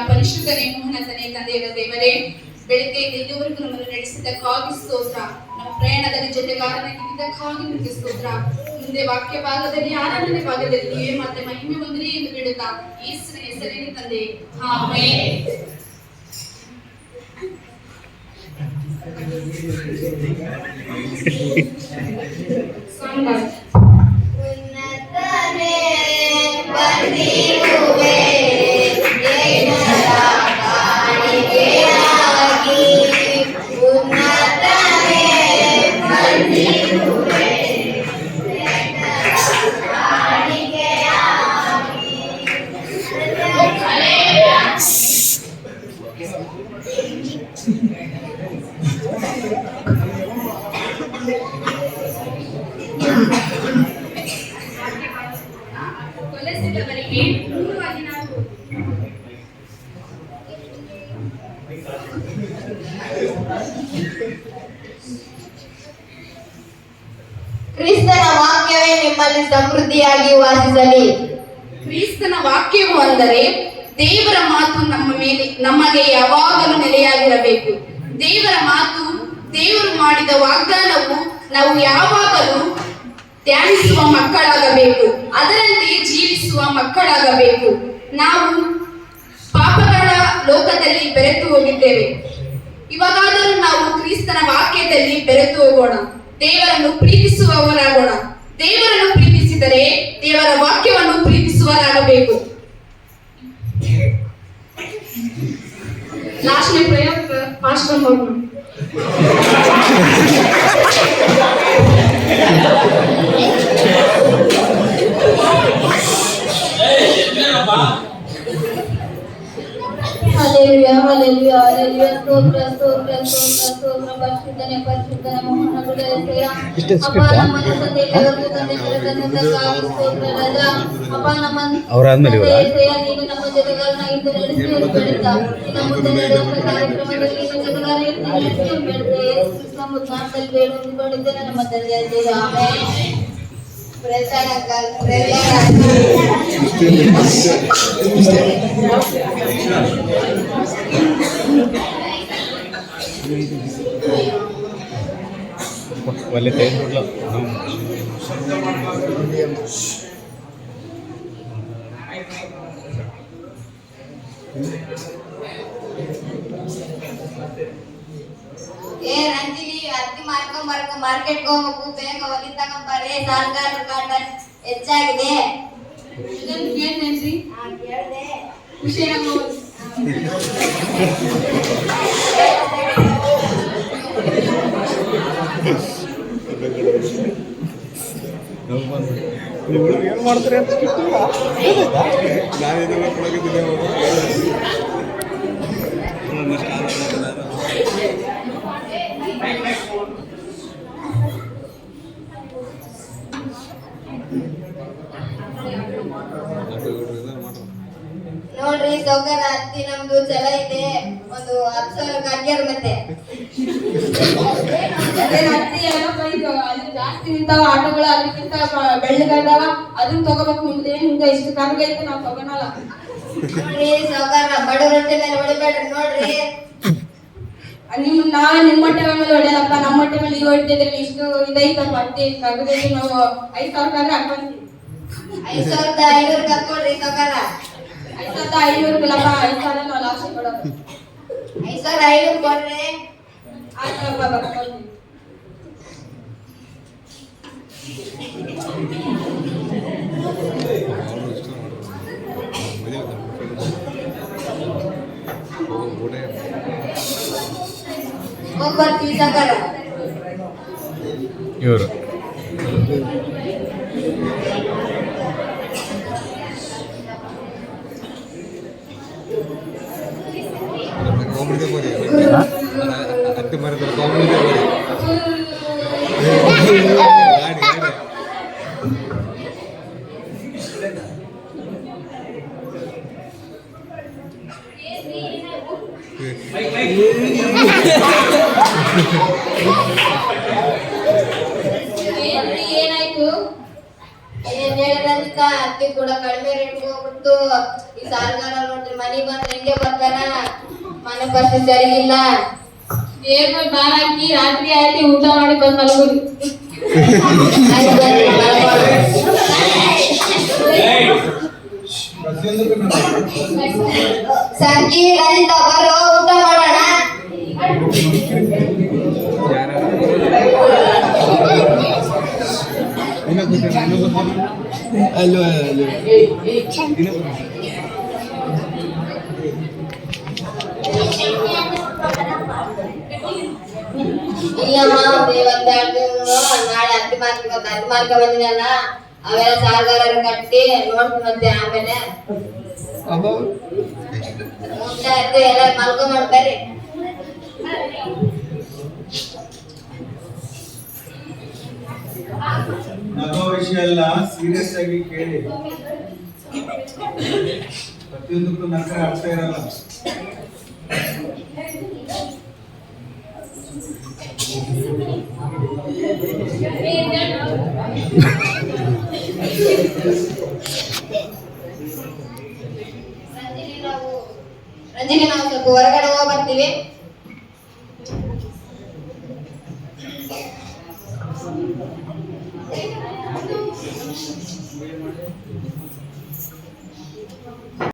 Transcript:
ಪರಿಶುದ್ಧನೇ ಮೋಹನತನೇ ತಂದೆಯ ದೇವರೇ, ಬೆಳಗ್ಗೆ ಇದುವರೆಗೂ ನಮ್ಮನ್ನು ನಡೆಸಿದ್ದಕ್ಕಾಗಿ ಸ್ತೋತ್ರ. ನಮ್ಮ ಪ್ರಯಾಣದಲ್ಲಿ ಜೊತೆಗಾರನಾಗಿದ್ದಕ್ಕಾಗಿ ನಿಮಗೆ ಸ್ತೋತ್ರ. ಮುಂದೆ ವಾಕ್ಯ ಭಾಗದಲ್ಲಿ 6ನೇ ಭಾಗದಲ್ಲಿ ನೀವೇ ಮತ್ತೆ ಮಹಿಮೆ ಹೊಂದಿರಿ ಎಂದು ಬಿಡುತ್ತಾ ಯೇಸುವಿನ ಹೆಸರಿನ ತಂದೆ, ಆಮೆನ್. ಉನ್ನತನೇ ಬಂದಿರುವೆ ದೇವರ ಕಾಣಿಕೆಯಾಗಿ, ಉನ್ನತನೇ ಬಂದಿರುವೆ ದೇವರ ಕಾಣಿಕೆಯಾಗಿ. ಕೊಲೆಸಿದವರಿಗೆ 3:14. ಕ್ರಿಸ್ತನ ವಾಕ್ಯವೇ ನಿಮ್ಮಲ್ಲಿ ಸಮೃದ್ಧಿಯಾಗಿ ವಾಸಿಸಲಿ. ಕ್ರಿಸ್ತನ ವಾಕ್ಯವು ಅಂದರೆ ದೇವರ ಮಾತು ನಮಗೆ ಯಾವಾಗಲೂ ನೆಲೆಯಾಗಿರಬೇಕು. ದೇವರ ಮಾತು, ದೇವರು ಮಾಡಿದ ವಾಗ್ದಾನವು ನಾವು ಯಾವಾಗಲೂ ಧ್ಯಾನಿಸುವ ಮಕ್ಕಳಾಗಬೇಕು, ಅದರಂತೆ ಜೀವಿಸುವ ಮಕ್ಕಳಾಗಬೇಕು. ನಾವು ಪಾಪಗಳ ಲೋಕದಲ್ಲಿ ಬೆರೆತು ಹೋಗಿದ್ದೇವೆ. ಇವಾಗಾದರೂ ನಾವು ಕ್ರಿಸ್ತನ ವಾಕ್ಯದಲ್ಲಿ ಬೆರೆತು ಹೋಗೋಣ, ದೇವರನ್ನು ಪ್ರೀತಿಸುವವರಾಗೋಣ. ದೇವರನ್ನು ಪ್ರೀತಿಸಿದರೆ ದೇವರ ವಾಕ್ಯವನ್ನು ಪ್ರೀತಿಸುವರಾಗಬೇಕು. ಲಾಸ್ಟ್ನೇ ಪ್ರಯೋಗ ಮಾಸ್ಟರ್ ಮಾಡೋಣ. Hallelujah hallelujah hallelujah. ಸ್ತೋತ್ರ ಸ್ತೋತ್ರ ಸ್ತೋತ್ರ ಸ್ತೋತ್ರ. ಪರಿಶುದ್ಧನೇ ಪರಿಶುದ್ಧನೇ ಮೋಹನಗುಡೇ ಸೇಯ. ಅಪ್ಪ ನಮ್ಮನ್ನು ತಂದೆಯವರೆಗೂ ತಂದೆಯವರನ್ನುದ್ದಕ್ಕಾಗಿ ಸ್ತೋತ್ರ ರಾಜ. ಅಪ್ಪ ನಮ್ಮನ್ನು ಸೇಯ, ನೀನು ನಮ್ಮ ಜೊತೆಗಾರನಾಗಿದ್ದು ನಡೆಸಿ ಬೆಳೆದ ನಿನ್ನ ಮುಂದೆ ನಡೆಯುವ ಕಾರ್ಯಕ್ರಮದಲ್ಲಿ ನಿನ್ನ ಜೊತೆಗಾರ ಇರ್ತೀನಿ ಬೆಳೆದ ಯೇಸು ಕ್ರಿಸ್ತನ ಮುಖಾಂತರದಲ್ಲಿ ಬೇಡಿಕೊಂಡಿದ್ದೇನೆ ನಮ್ಮ ತಂದೆಯ ದೇವ, ಆಮೆನ್. ಪ್ರೇಸರ್ ಅಂಕಲ್, ಒಳ್ಳೆ ಟೈಮ್ ಕೊಡ್ಲ. ರಂಜಿನಿ ಅರ್ತಿ ಮಾರ್ಕೆಟ್ಗೆ ಹೋಗ್ಬೇಕು, ಬೇಗ ಹೊಲಿ ತಗೊಂಬರ್ರಿ, ಸರ್ಕಾರ ಕಾಟನ್ ಹೆಚ್ಚಾಗಿದೆ. ಕೇಳ್ತೇನ್ರಿ, ಕೇಳಿದೆ. ಖುಷಿಯಾಗಿ ಏನು ಮಾಡ್ತಾರೆ ಅಂತ ನೋಡ್ರಿ ಸೌಕರ್ಯ ಹತ್ತಿ ನಮ್ದು ಚಲ ಇದೆ, ಒಂದು 10,000 ಹಾಕ್ಯಾರ. ಮತ್ತೆ ಹತ್ತಿ ಎಲ್ಲ ಬೈದು ಅಲ್ಲಿ ಜಾಸ್ತಿ ನಿಂತಾವ ಆಟೋಗಳು, ಅದಕ್ಕಿಂತ ಬೆಳ್ಳಗದಾವ, ಅದನ್ನ ತಗೋಬೇಕು. ನಿಮ್ದೇ ನಿಮ್ಗೆ ಇಷ್ಟು ಕರ್ಗೈತೆ ನಾವು ತಗೊಳಲ್ಲ. ನೋಡ್ರಿ ಸೌಕರ್ಯ ಬಡವ್ರ ಹೊಟ್ಟೆ ಮೇಲೆ ಹೊಡಿಬೇಡ್ರಿ. ನೋಡ್ರಿ ನಾವೇ ನಿಮ್ಮ ಹೊಟ್ಟೆ ಮೇಲೆ ಹೊಡೆಯಲ್ಲಪ್ಪ, ನಮ್ಮ ಹೊಟ್ಟೆ ಮೇಲೆ ಈ ಹೊಡಿತಿದ್ರೆ ಇಷ್ಟು ಇದೈತಪ್ಪ, ಹತ್ತಿ ಕರ್ಗೈತಿ. ನಾವು 5,000 ಹಾಕೊಂತೀವಿ. 5,500 ಕರ್ಕೊಡ್ರಿ ಸೌಕರ್ಯ. 5,500 ಇಲ್ಲಪ್ಪ, 5,000 ನಾವು ಲಾಸ್ಟ್ ಕೊಡೋದು. 5,500 ಕೊಡ್ರಿ. ಆಯ್ತಪ್ಪ, ಬರ್ಕೊಳ್ತೀವಿ. ಹೋಗ್ಬರ್ತೀವಿ ಸೌಕರ್ಯ. ಇವರು ಹತ್ತಿ ಮರದ ಕಾಮಿಡಿ ಅಕ್ಕಿ ಕೂಡ ಕಡಿಮೆ ರೇಟ್ ಹೋಗ್ಬಿಟ್ಟು ಈ ಸಾಲಗಾರ ನೋಡ್ರಿ ಮನೆಗೆ ಬಂದ್ರೆ ಹೆಂಗೆ ಬರ್ತಾನ, ಮನೆ ಪರಿಸ್ಥಿತಿ ಸರಿಗಿಲ್ಲ. ಏನ್ ಬಾರ ಹಾಕಿ ರಾತ್ರಿ ಆಯ್ತು ಊಟ ಮಾಡಿ ಬಂದ್ ಮಲಗುರಿ. ಆಯ್ತು ಬರ್ರಿ, ಮಲ್ಕೊಳ್ಳಿ. ಸಂಕಿ ರಜಿತ ಬರೋ ಊಟ ಮಾಡೋಣ. ಅಲ್ಲೋ ಇಲ್ಲಮ್ಮ ಇವತ್ತೆರಡು ನಾಳೆ ಅತ್ತಿ ಮಾರ್ಕ ಬಂದಿನಲ್ಲ, ಅವೆಲ್ಲ ಸಾಲಗಾರರು ಕಟ್ಟಿ ನೋಡ್ತೀನಿ ಮತ್ತೆ ಆಮೇಲೆ ಊಟ ಆಯ್ತು ಎಲ್ಲ ಮಲ್ಕೊಂಡ್ ಬರ್ರಿ. ನಗೋ ವಿಷಯ ಎಲ್ಲ ಸೀರಿಯಸ್ ಆಗಿ ಕೇಳಿ. ಪ್ರತಿಯೊಂದಕ್ಕೂ ನಗರ ಅರ್ಥ ಇರಲ್ಲ. ರಂಜಿನಿ ನಾವು ಸ್ವಲ್ಪ ಹೊರಗಡೆ ಹೋಗಿ ಬರ್ತೀವಿ.